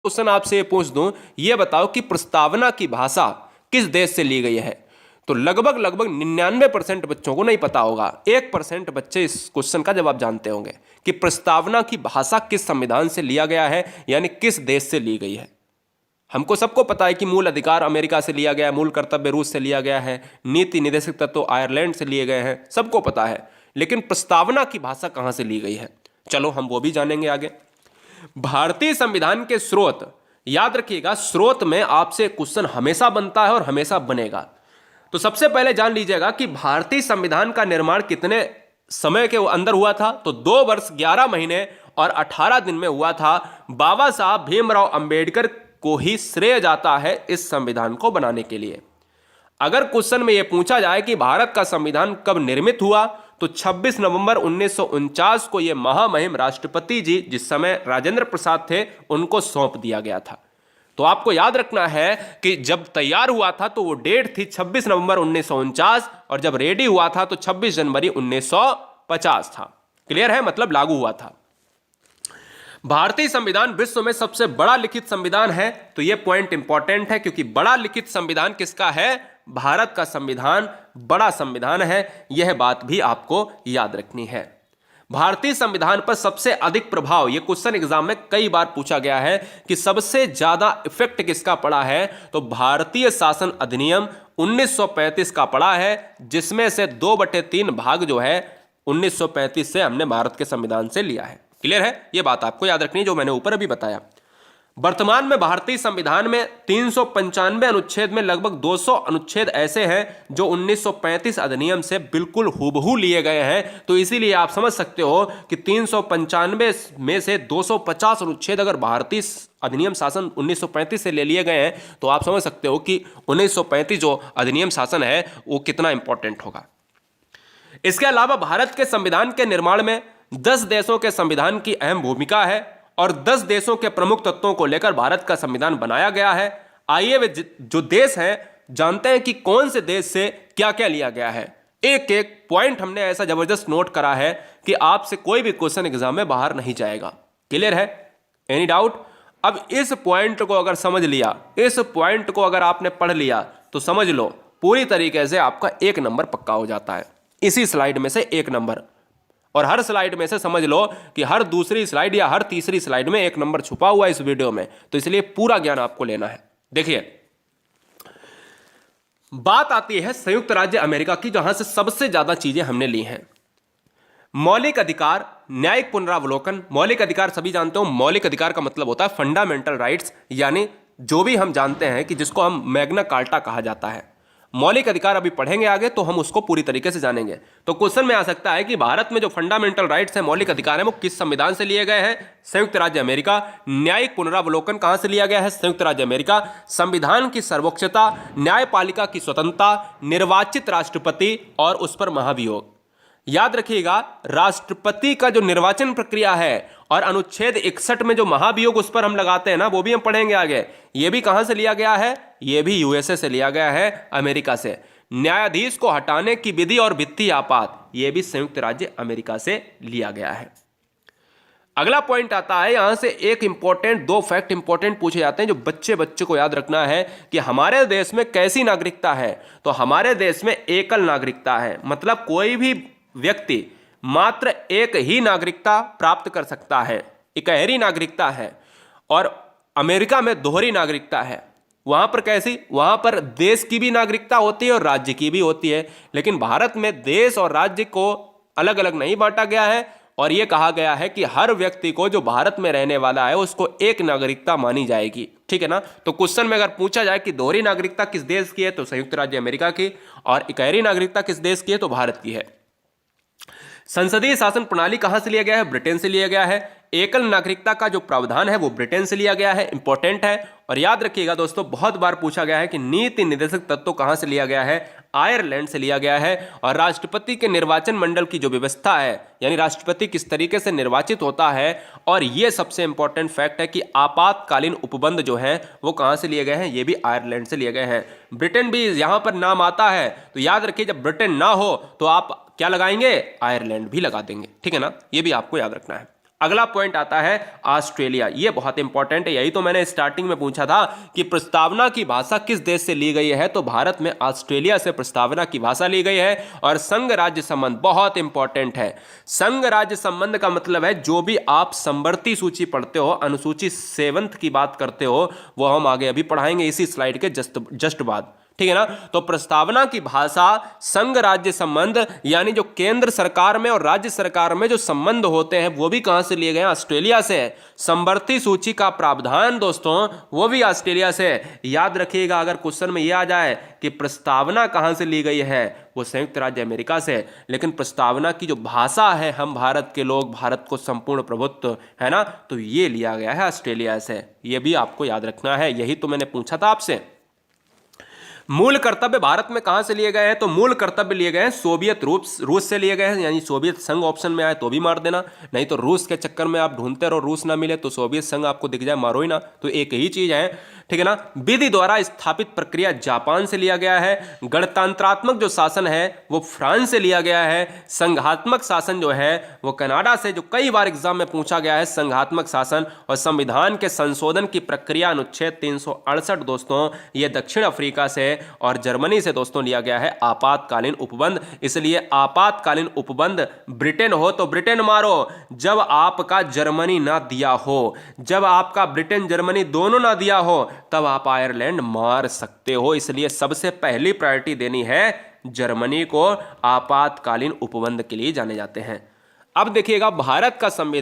Question आपसे ये पूछ दूं, ये बताओ कि प्रस्तावना की भाषा किस देश से ली गई है? तो लगभग लगभग 99% बच्चों को नहीं पता होगा, 1% बच्चे इस क्वेश्चन का जवाब जानते होंगे कि प्रस्तावना की भाषा किस संविधान से लिया गया है, यानी किस देश से ली गई है। हमको सबको पता है कि मूल अधिकार अमेरिका से लिया गया है, मूल कर्तव्य रूस से लिया गया है, नीति निर्देशक तत्व आयरलैंड से लिए गए हैं, सबको पता है। लेकिन प्रस्तावना की भाषा कहां से ली गई है, चलो हम वो भी जानेंगे आगे। भारतीय संविधान के स्रोत, याद रखिएगा स्रोत में आपसे क्वेश्चन हमेशा बनता है और हमेशा बनेगा। तो सबसे पहले जान लीजिएगा कि भारतीय संविधान का निर्माण कितने समय के अंदर हुआ था। तो 2 वर्ष 11 महीने और 18 दिन में हुआ था। बाबा साहब भीमराव अंबेडकर को ही श्रेय जाता है इस संविधान को बनाने के लिए। अगर क्वेश्चन में यह पूछा जाए कि भारत का संविधान कब निर्मित हुआ, तो 26 नवंबर 1949 को यह महामहिम राष्ट्रपति जी, जिस समय राजेंद्र प्रसाद थे, उनको सौंप दिया गया था। तो आपको याद रखना है कि जब तैयार हुआ था तो वो डेट थी 26 नवंबर 1949 और जब रेडी हुआ था तो 26 जनवरी 1950 था। क्लियर है, मतलब लागू हुआ था। भारतीय संविधान विश्व में सबसे बड़ा लिखित संविधान है, तो यह पॉइंट इंपॉर्टेंट है क्योंकि बड़ा लिखित संविधान किसका है? भारत का संविधान बड़ा संविधान है, यह बात भी आपको याद रखनी है। भारतीय संविधान पर सबसे अधिक प्रभाव, यह क्वेश्चन एग्जाम में कई बार पूछा गया है कि सबसे ज्यादा इफेक्ट किसका पड़ा है, तो भारतीय शासन अधिनियम 1935 का पड़ा है, जिसमें से 2/3 भाग जो है 1935 से हमने भारत के संविधान से लिया है। क्लियर है, यह बात आपको याद रखनी है जो मैंने ऊपर अभी बताया। वर्तमान में भारतीय संविधान में 395 अनुच्छेद में लगभग 200 अनुच्छेद ऐसे हैं जो 1935 अधिनियम से बिल्कुल हूबहू लिए गए हैं। तो इसीलिए आप समझ सकते हो कि 395 में से 250 अनुच्छेद अगर भारतीय अधिनियम शासन 1935 से ले लिए गए हैं, तो आप समझ सकते हो कि 1935 जो अधिनियम शासन है वो कितना इंपॉर्टेंट होगा। इसके अलावा भारत के संविधान के निर्माण में 10 देशों के संविधान की अहम भूमिका है और 10 देशों के प्रमुख तत्वों को लेकर भारत का संविधान बनाया गया है। आइए वे जो देश हैं जानते हैं कि कौन से देश से क्या क्या लिया गया है। एक एक पॉइंट हमने ऐसा जबरदस्त नोट करा है कि आपसे कोई भी क्वेश्चन एग्जाम में बाहर नहीं जाएगा। क्लियर है, एनी डाउट? अब इस पॉइंट को अगर समझ लिया, इस पॉइंट को अगर आपने पढ़ लिया, तो समझ लो पूरी तरीके से आपका 1 नंबर पक्का हो जाता है। इसी स्लाइड में से 1 नंबर, और हर स्लाइड में से समझ लो कि हर दूसरी स्लाइड या हर तीसरी स्लाइड में 1 नंबर छुपा हुआ है इस वीडियो में। तो इसलिए पूरा ज्ञान आपको लेना है। देखिए, बात आती है संयुक्त राज्य अमेरिका की, जहां से सबसे ज्यादा चीजें हमने ली हैं। मौलिक अधिकार, न्यायिक पुनरावलोकन। मौलिक अधिकार सभी जानते हो, मौलिक अधिकार का मतलब होता है फंडामेंटल राइट्स, यानी जो भी हम जानते हैं कि जिसको हम मैग्ना कार्टा कहा जाता है। मौलिक अधिकार अभी पढ़ेंगे आगे तो हम उसको पूरी तरीके से जानेंगे। तो क्वेश्चन में आ सकता है कि भारत में जो फंडामेंटल राइट्स है, मौलिक अधिकार है, वो किस संविधान से लिए गए हैं? संयुक्त राज्य अमेरिका। न्यायिक पुनरावलोकन कहां से लिया गया है? संयुक्त राज्य अमेरिका। संविधान की सर्वोच्चता, न्यायपालिका की स्वतंत्रता, निर्वाचित राष्ट्रपति और उस पर महाभियोग। याद रखिएगा, राष्ट्रपति का जो निर्वाचन प्रक्रिया है और अनुच्छेद 61 में जो महाभियोग उस पर हम लगाते हैं ना, वो भी हम पढ़ेंगे आगे। ये भी कहां से लिया गया है? ये भी यूएसए से लिया गया है, अमेरिका से। न्यायाधीश को हटाने की विधि और वित्तीय आपात, ये भी संयुक्त राज्य अमेरिका से लिया गया है। अगला पॉइंट आता है, यहां से एक इंपॉर्टेंट, 2 फैक्ट इंपॉर्टेंट पूछे जाते हैं जो बच्चे को याद रखना है कि हमारे देश में कैसी नागरिकता है। तो हमारे देश में एकल नागरिकता है, मतलब कोई भी व्यक्ति मात्र एक ही नागरिकता प्राप्त कर सकता है, इकहरी नागरिकता है। और अमेरिका में दोहरी नागरिकता है। वहां पर कैसी? वहां पर देश की भी नागरिकता होती है और राज्य की भी होती है, लेकिन भारत में देश और राज्य को अलग अलग नहीं बांटा गया है और यह कहा गया है कि हर व्यक्ति को जो भारत में रहने वाला है उसको एक नागरिकता मानी जाएगी। ठीक है ना? तो क्वेश्चन में अगर पूछा जाए कि दोहरी नागरिकता किस देश की है, तो संयुक्त राज्य अमेरिका की, और इकहरी नागरिकता किस देश की है, तो भारत की है। संसदीय शासन प्रणाली कहां से लिया गया है? ब्रिटेन से लिया गया है। एकल नागरिकता का जो प्रावधान है वो ब्रिटेन से लिया गया है, इंपॉर्टेंट है। और याद रखिएगा दोस्तों, बहुत बार पूछा गया है कि नीति निर्देशक तत्व कहां से लिया गया है? आयरलैंड से लिया गया है। और राष्ट्रपति के निर्वाचन मंडल की जो व्यवस्था है, यानी राष्ट्रपति किस तरीके से निर्वाचित होता है, और यह सबसे इंपॉर्टेंट फैक्ट है कि आपातकालीन उपबंध जो है वो कहां से लिए गए हैं? ये भी आयरलैंड से लिए गए हैं। ब्रिटेन भी यहां पर नाम आता है, तो याद रखिए जब ब्रिटेन ना हो तो आप क्या लगाएंगे? आयरलैंड भी लगा देंगे। ठीक है ना? ये भी आपको याद रखना है। अगला पॉइंट आता है ऑस्ट्रेलिया। ये बहुत इंपॉर्टेंट है, यही तो मैंने स्टार्टिंग में पूछा था कि प्रस्तावना की भाषा किस देश से ली गई है, तो भारत में ऑस्ट्रेलिया से प्रस्तावना की भाषा ली गई है। और संघ राज्य संबंध बहुत इंपॉर्टेंट है। संघ राज्य संबंध का मतलब है जो भी आप समवर्ती सूची पढ़ते हो, अनुसूची 7 की बात करते हो, वो हम आगे अभी पढ़ाएंगे इसी स्लाइड के जस्ट बाद, ठीक है ना। तो प्रस्तावना की भाषा संघ राज्य संबंध, यानी जो केंद्र सरकार में और राज्य सरकार में जो संबंध होते हैं वो भी कहां से लिए गए हैं, ऑस्ट्रेलिया से है। समवर्ती सूची का प्रावधान दोस्तों वो भी ऑस्ट्रेलिया से है। याद रखिएगा, अगर क्वेश्चन में यह आ जाए कि प्रस्तावना कहां से ली गई है, वो संयुक्त राज्य अमेरिका से है, लेकिन प्रस्तावना की जो भाषा है, हम भारत के लोग, भारत को संपूर्ण प्रभुत्व है ना, तो ये लिया गया है ऑस्ट्रेलिया से। ये भी आपको याद रखना है, यही तो मैंने पूछा था आपसे। मूल कर्तव्य भारत में कहां से लिए गए हैं, तो मूल कर्तव्य लिए गए हैं सोवियत रूस से लिए गए हैं, यानी सोवियत संघ ऑप्शन में आए तो भी मार देना, नहीं तो रूस के चक्कर में आप ढूंढते रहो, रूस ना मिले तो सोवियत संघ आपको दिख जाए, मारो ही ना, तो एक ही चीज है, ठीक है ना। विधि द्वारा स्थापित प्रक्रिया जापान से लिया गया है। गणतंत्रात्मक जो शासन है वो फ्रांस से लिया गया है। संघात्मक शासन जो है वो कनाडा से, जो कई बार एग्जाम में पूछा गया है संघात्मक शासन। और संविधान के संशोधन की प्रक्रिया अनुच्छेद 368 दोस्तों ये दक्षिण अफ्रीका से और जर्मनी से दोस्तों लिया गया है। आपातकालीन उपबंध, इसलिए आपातकालीन उपबंध ब्रिटेन हो तो ब्रिटेन मारो, जब आपका जर्मनी ना दिया हो, जब आपका ब्रिटेन जर्मनी दोनों ना दिया हो, तब आप आयरलैंड मार सकते हो। इसलिए सबसे पहली प्रायोरिटी देनी है जर्मनी को, आपातकालीन उपबंध के लिए जाने जाते हैं। अब देखिएगा भारत का संविधान